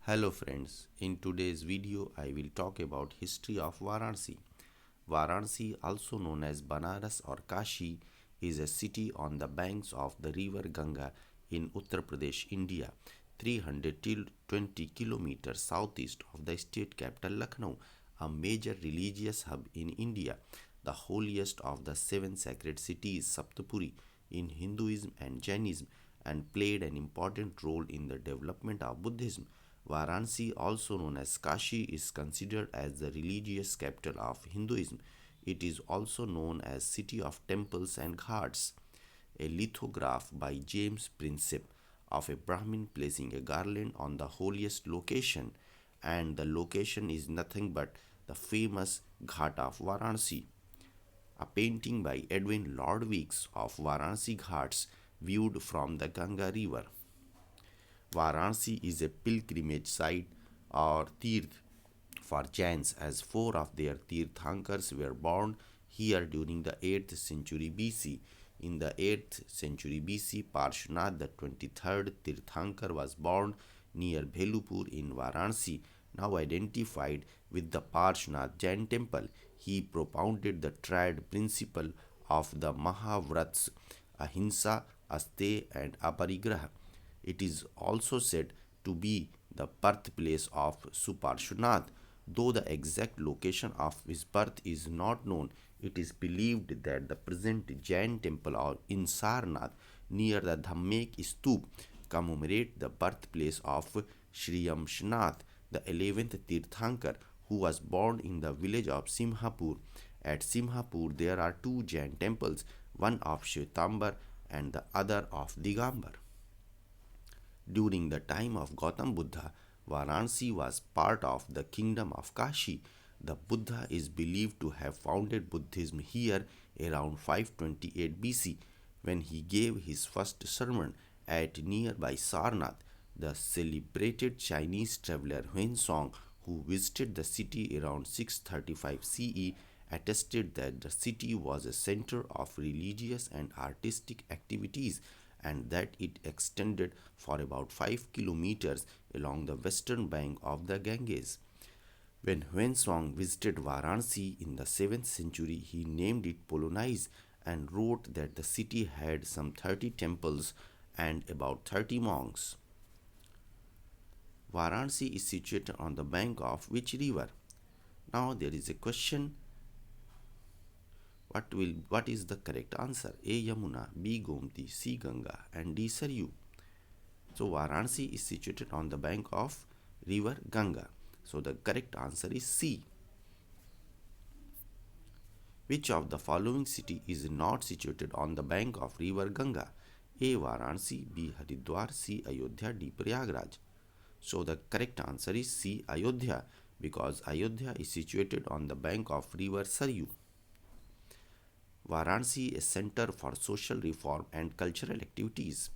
Hello friends, in today's video I will talk about history of Varanasi. Varanasi, also known as Banaras or Kashi, is a city on the banks of the river Ganga in Uttar Pradesh, India, 320 kilometers southeast of the state capital Lucknow, a major religious hub in India, the holiest of the seven sacred cities Saptapuri in Hinduism and Jainism, and played an important role in the development of Buddhism. Varanasi, also known as Kashi, is considered as the religious capital of Hinduism. It is also known as City of Temples and Ghats. A lithograph by James Prinsep of a Brahmin placing a garland on the holiest location, and the location is nothing but the famous Ghat of Varanasi. A painting by Edwin Lodwigs of Varanasi Ghats viewed from the Ganga River. Varanasi is a pilgrimage site or tirth for Jains, as four of their Tirthankars were born here during the 8th century BC. In the 8th century BC, Parshvanath, the 23rd Tirthankar, was born near Bhelupur in Varanasi, now identified with the Parshvanath Jain temple. He propounded the triad principle of the Mahavrats, Ahimsa, Aste, and Aparigraha. It is also said to be the birthplace of Suparshvanath. Though the exact location of his birth is not known, it is believed that the present Jain temple in Sarnath near the Dhammek Stup commemorate the birthplace of Shriyamshnath, the 11th Tirthankar, who was born in the village of Simhapur. At Simhapur there are two Jain temples, one of Shwetambar and the other of Digambar. During the time of Gautam Buddha, Varanasi was part of the kingdom of Kashi. The Buddha is believed to have founded Buddhism here around 528 BC when he gave his first sermon at nearby Sarnath. The celebrated Chinese traveler Huensong, who visited the city around 635 CE, attested that the city was a center of religious and artistic activities and that it extended for about 5 kilometers along the western bank of the Ganges. When Huensong visited Varanasi in the 7th century, he named it Polonaise and wrote that the city had some 30 temples and about 30 monks. Varanasi is situated on the bank of which river? Now there is a question. What is the correct answer? A. Yamuna, B. Gomti, C. Ganga, and D. Saryu. So Varanasi is situated on the bank of river Ganga. So the correct answer is C. Which of the following city is not situated on the bank of river Ganga? A. Varanasi, B. Haridwar, C. Ayodhya, D. Prayagraj. So the correct answer is C. Ayodhya, because Ayodhya is situated on the bank of river Saryu. Varanasi, a center for social reform and cultural activities.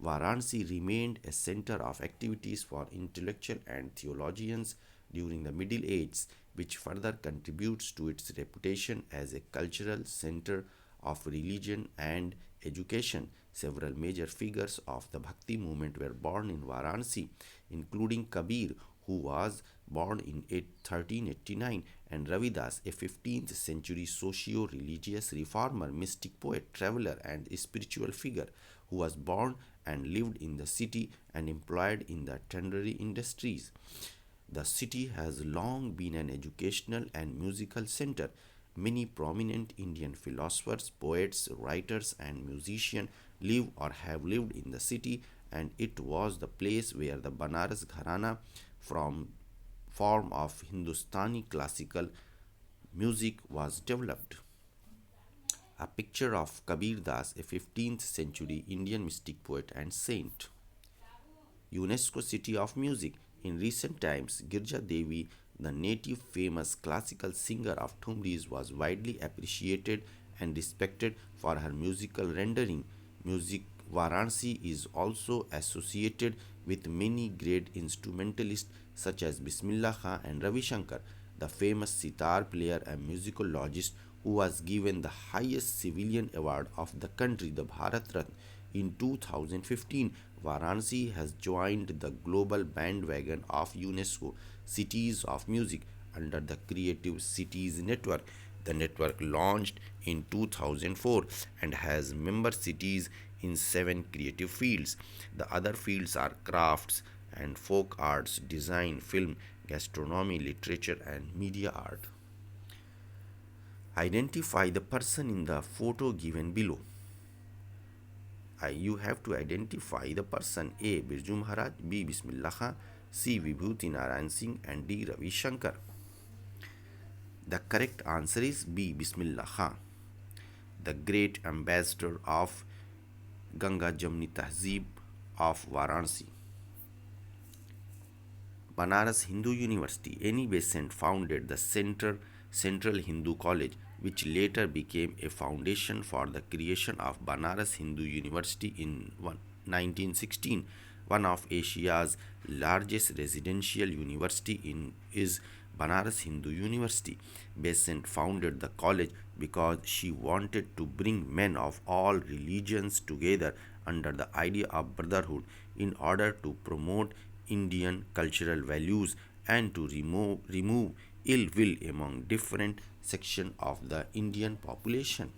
Varanasi remained a center of activities for intellectual and theologians during the Middle Ages, which further contributes to its reputation as a cultural center of religion and education. Several major figures of the Bhakti movement were born in Varanasi, including Kabir, who was born in 1389, and Ravidas, a 15th century socio religious reformer, mystic poet, traveler, and spiritual figure who was born and lived in the city and employed in the tannery industries. The city has long been an educational and musical center. Many prominent Indian philosophers, poets, writers, and musicians live or have lived in the city, and it was the place where the Banaras Gharana, from form of Hindustani classical music, was developed. A picture of Kabir Das, a 15th century Indian mystic poet and saint. UNESCO City of Music. In recent times, Girja Devi, the native famous classical singer of Thumris, was widely appreciated and respected for her musical rendering. Music Varanasi is also associated with many great instrumentalists such as Bismillah Khan and Ravi Shankar, the famous sitar player and musicologist who was given the highest civilian award of the country, the Bharat Ratna, in 2015. Varanasi has joined the global bandwagon of UNESCO Cities of Music under the Creative Cities Network. The network launched in 2004 and has member cities in 7 creative fields. The other fields are crafts and folk arts, design, film, gastronomy, literature, and media art. Identify the person in the photo given below. You have to identify the person: A. Birju Maharaj, B. Bismillah Khan, C. Vibhuti Narayan Singh, and D. Ravi Shankar. The correct answer is B. Bismillah Khan, the great ambassador of Ganga Jamni Tahzeeb of Varanasi. Banaras Hindu University, Annie Besant founded the Central Hindu College, which later became a foundation for the creation of Banaras Hindu University in 1916. One of Asia's largest residential university is Banaras Hindu University. Besant founded the college because she wanted to bring men of all religions together under the idea of brotherhood in order to promote Indian cultural values and to remove ill will among different sections of the Indian population.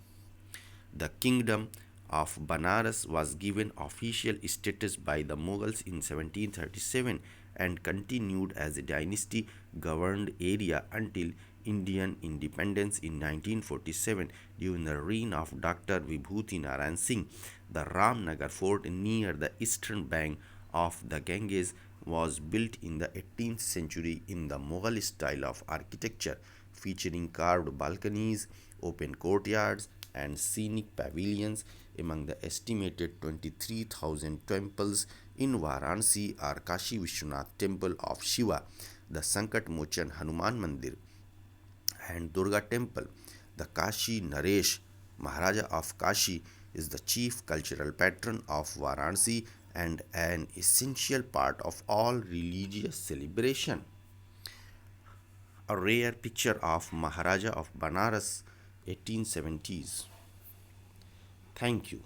The kingdom of Banaras was given official status by the Mughals in 1737 and continued as a dynasty governed area until Indian independence in 1947 during the reign of Dr. Vibhuti Narayan Singh. The Ramnagar fort near the eastern bank of the Ganges was built in the 18th century in the Mughal style of architecture, featuring carved balconies, open courtyards, and scenic pavilions. Among the estimated 23,000 temples in Varanasi are Kashi Vishwanath Temple of Shiva, the Sankat Mochan Hanuman Mandir, and Durga Temple. The Kashi Naresh, Maharaja of Kashi, is the chief cultural patron of Varanasi and an essential part of all religious celebration. A rare picture of Maharaja of Banaras 1870s. Thank you.